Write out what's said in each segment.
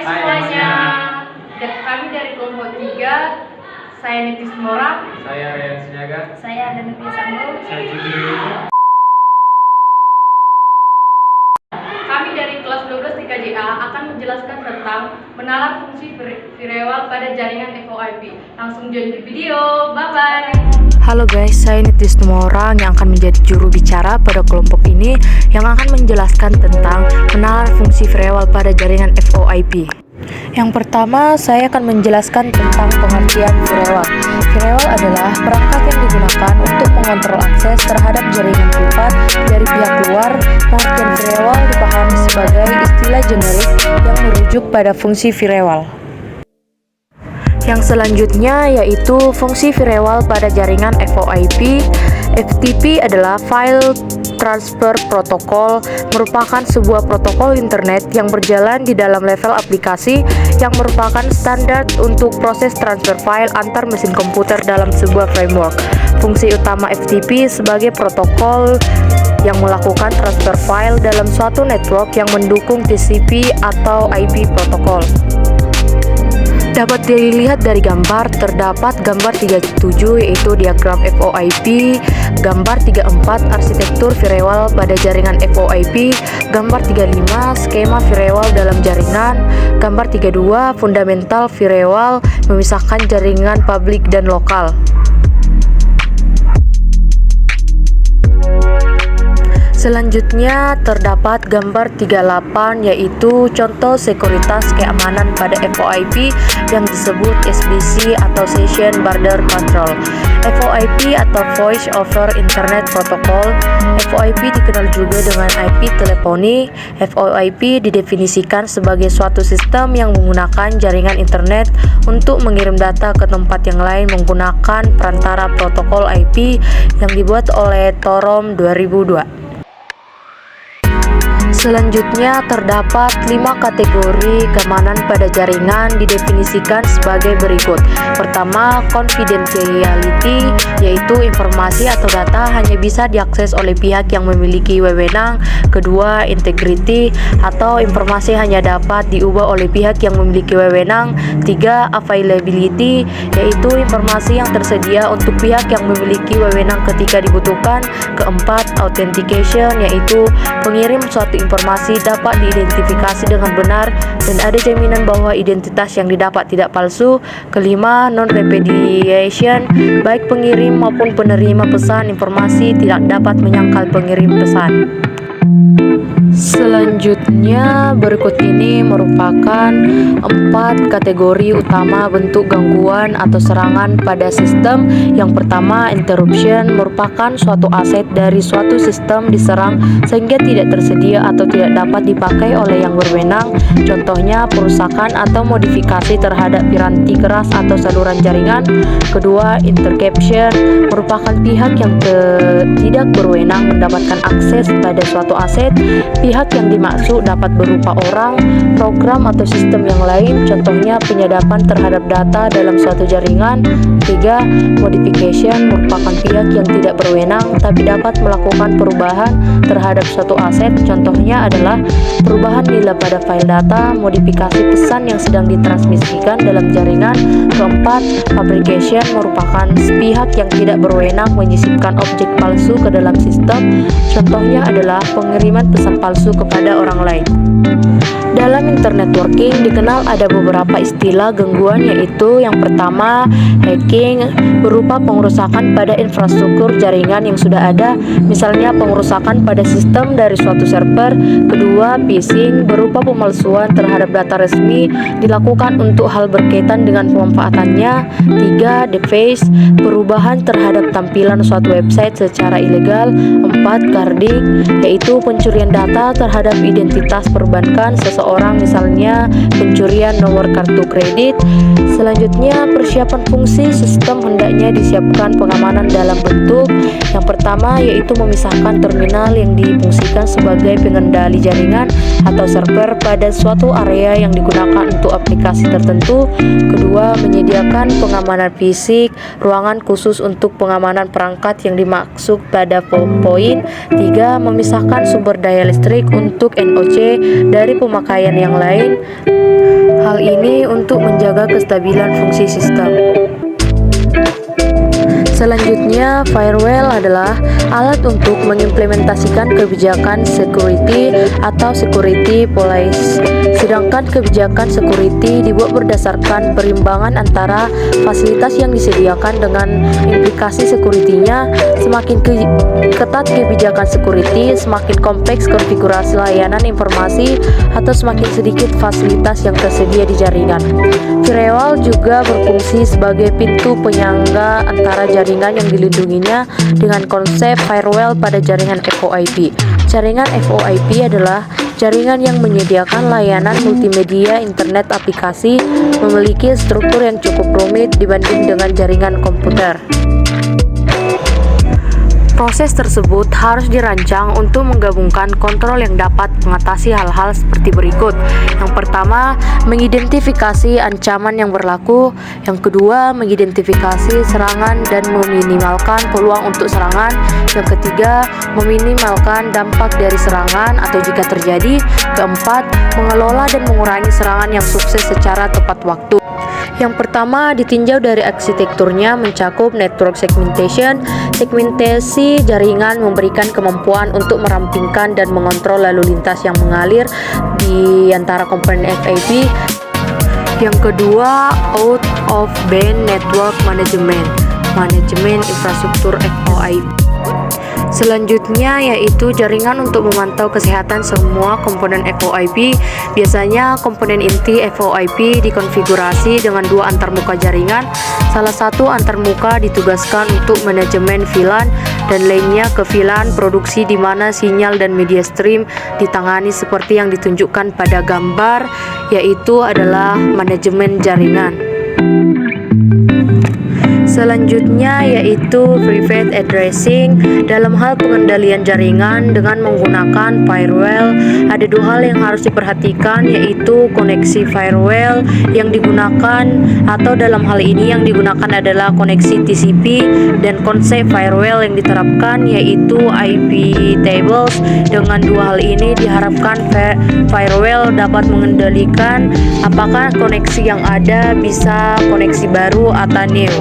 semuanya. Kami dari kelompok 3. Saya Nitis Mora. Saya Rian Siniaga. Saya Danutri Sanggo. Saya Judi. Kami dari kelas 12 3JA akan menjelaskan tentang menalar fungsi firewall pada jaringan FOIP. Langsung join di video. Bye-bye. Halo guys, saya Nitis Mora yang akan menjadi juru bicara pada kelompok ini yang akan menjelaskan tentang menalar fungsi firewall pada jaringan FOIP. Yang pertama, saya akan menjelaskan tentang pengertian firewall. Firewall adalah perangkat yang digunakan untuk mengontrol akses terhadap jaringan privat dari pihak luar. Pengertian firewall dipahami sebagai istilah generik yang merujuk pada fungsi firewall. Yang selanjutnya yaitu fungsi firewall pada jaringan FOIP. FTP adalah File Transfer Protocol, merupakan sebuah protokol internet yang berjalan di dalam level aplikasi yang merupakan standar untuk proses transfer file antar mesin komputer dalam sebuah framework. Fungsi utama FTP sebagai protokol yang melakukan transfer file dalam suatu network yang mendukung TCP atau IP protokol. Dapat dilihat dari gambar, terdapat gambar 37 yaitu diagram FOIP, gambar 34 arsitektur firewall pada jaringan FOIP, gambar 35 skema firewall dalam jaringan, gambar 32 fundamental firewall memisahkan jaringan publik dan lokal. Selanjutnya terdapat gambar 38 yaitu contoh sekuritas keamanan pada FOIP yang disebut SBC atau Session Border Control. FOIP atau Voice over Internet Protocol. FOIP dikenal juga dengan IP teleponi. FOIP didefinisikan sebagai suatu sistem yang menggunakan jaringan internet untuk mengirim data ke tempat yang lain menggunakan perantara protokol IP yang dibuat oleh Torom 2002. Selanjutnya terdapat 5 kategori keamanan pada jaringan didefinisikan sebagai berikut. Pertama, confidentiality, yaitu informasi atau data hanya bisa diakses oleh pihak yang memiliki wewenang. Kedua, integrity, atau informasi hanya dapat diubah oleh pihak yang memiliki wewenang. Tiga, availability, yaitu informasi yang tersedia untuk pihak yang memiliki wewenang ketika dibutuhkan. Keempat, authentication, yaitu pengirim suatu informasi dapat diidentifikasi dengan benar dan ada jaminan bahwa identitas yang didapat tidak palsu. Kelima, non-repudiation, baik pengirim maupun penerima pesan informasi tidak dapat menyangkal pengirim pesan. Selanjutnya berikut ini merupakan 4 kategori utama bentuk gangguan atau serangan pada sistem. Yang pertama, interruption, merupakan suatu aset dari suatu sistem diserang sehingga tidak tersedia atau tidak dapat dipakai oleh yang berwenang. Contohnya perusakan atau modifikasi terhadap piranti keras atau saluran jaringan. Kedua, interception, merupakan pihak yang tidak berwenang mendapatkan akses pada suatu aset. Pihak yang dimaksud dapat berupa orang, program atau sistem yang lain, contohnya penyadapan terhadap data dalam suatu jaringan. Tiga, modification, merupakan pihak yang tidak berwenang tapi dapat melakukan perubahan terhadap suatu aset, contohnya adalah perubahan nilai pada file data, modifikasi pesan yang sedang ditransmisikan dalam jaringan. Keempat, fabrication, merupakan pihak yang tidak berwenang menyisipkan objek palsu ke dalam sistem, contohnya adalah pengiriman pesan palsu kepada orang lain. Dalam internet networking dikenal ada beberapa istilah gangguan, yaitu yang pertama, hacking, berupa pengerusakan pada infrastruktur jaringan yang sudah ada, misalnya pengerusakan pada sistem dari suatu server. Kedua, phishing, berupa pemalsuan terhadap data resmi dilakukan untuk hal berkaitan dengan pemanfaatannya. Tiga, deface, perubahan terhadap tampilan suatu website secara ilegal. Empat, guarding, yaitu pencurian data terhadap identitas perbankan seseorang, misalnya pencurian nomor kartu kredit. Selanjutnya, persiapan fungsi sistem hendaknya disiapkan pengamanan dalam bentuk yang pertama, yaitu memisahkan terminal yang difungsikan sebagai pengendali jaringan atau server pada suatu area yang digunakan untuk aplikasi tertentu. Kedua, menyediakan pengamanan fisik, ruangan khusus untuk pengamanan perangkat yang dimaksud pada poin. Tiga, memisahkan sumber daya listrik untuk NOC dari pemakaian yang lain. Hal ini untuk menjaga kestabilan fungsi sistem. Selanjutnya, firewall adalah alat untuk mengimplementasikan kebijakan security atau security policy. Sedangkan kebijakan security dibuat berdasarkan perimbangan antara fasilitas yang disediakan dengan implikasi security-nya. Semakin ketat kebijakan security, semakin kompleks konfigurasi layanan informasi atau semakin sedikit fasilitas yang tersedia di jaringan. Firewall juga berfungsi sebagai pintu penyangga antara jaringan yang dilindunginya dengan konsep firewall pada jaringan VoIP. Jaringan VoIP adalah jaringan yang menyediakan layanan multimedia internet aplikasi, memiliki struktur yang cukup rumit dibanding dengan jaringan komputer. Proses tersebut harus dirancang untuk menggabungkan kontrol yang dapat mengatasi hal-hal seperti berikut. Yang pertama, mengidentifikasi ancaman yang berlaku. Yang kedua, mengidentifikasi serangan dan meminimalkan peluang untuk serangan. Yang ketiga, meminimalkan dampak dari serangan atau jika terjadi. Keempat, mengelola dan mengurangi serangan yang sukses secara tepat waktu. Yang pertama, ditinjau dari arsitekturnya mencakup network segmentation. Segmentasi jaringan memberikan kemampuan untuk merampingkan dan mengontrol lalu lintas yang mengalir di antara komponen FIP. Yang kedua, out of band network management, manajemen infrastruktur VoIP. Selanjutnya yaitu jaringan untuk memantau kesehatan semua komponen VoIP. Biasanya komponen inti VoIP dikonfigurasi dengan dua antarmuka jaringan. Salah satu antarmuka ditugaskan untuk manajemen VLAN dan lainnya ke VLAN produksi di mana sinyal dan media stream ditangani seperti yang ditunjukkan pada gambar, yaitu adalah manajemen jaringan. Selanjutnya yaitu private addressing. Dalam hal pengendalian jaringan dengan menggunakan firewall, ada dua hal yang harus diperhatikan, yaitu koneksi firewall yang digunakan atau dalam hal ini yang digunakan adalah koneksi TCP, dan konsep firewall yang diterapkan yaitu IP tables. Dengan dua hal ini diharapkan firewall dapat mengendalikan apakah koneksi yang ada bisa koneksi baru atau new.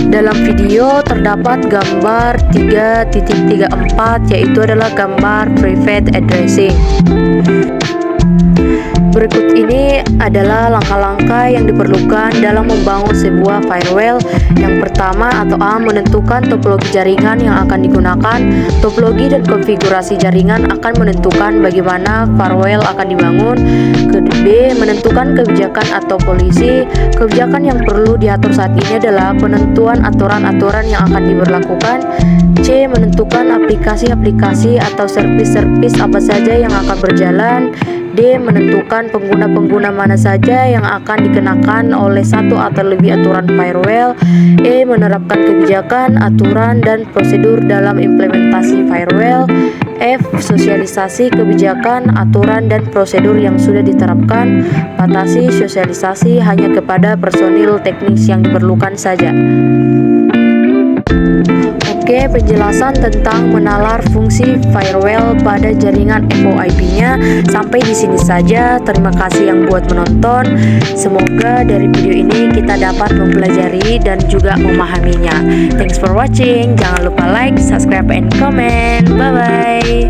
Dalam video terdapat gambar 3.34, yaitu adalah gambar private addressing. Berikut ini adalah langkah-langkah yang diperlukan dalam membangun sebuah firewall. Yang pertama atau A, menentukan topologi jaringan yang akan digunakan. Topologi dan konfigurasi jaringan akan menentukan bagaimana firewall akan dibangun. B, menentukan kebijakan atau polisi. Kebijakan yang perlu diatur saat ini adalah penentuan aturan-aturan yang akan diberlakukan. C, menentukan aplikasi-aplikasi atau servis-servis apa saja yang akan berjalan. D, menentukan pengguna-pengguna mana saja yang akan dikenakan oleh satu atau lebih aturan firewall. E, menerapkan kebijakan, aturan, dan prosedur dalam implementasi firewall. F, sosialisasi kebijakan, aturan, dan prosedur yang sudah diterapkan. Batasi sosialisasi hanya kepada personil teknis yang diperlukan saja. Oke, penjelasan tentang menalar fungsi firewall pada jaringan VoIP-nya sampai di sini saja. Terima kasih yang buat menonton. Semoga dari video ini kita dapat mempelajari dan juga memahaminya. Thanks for watching. Jangan lupa like, subscribe, and comment. Bye bye.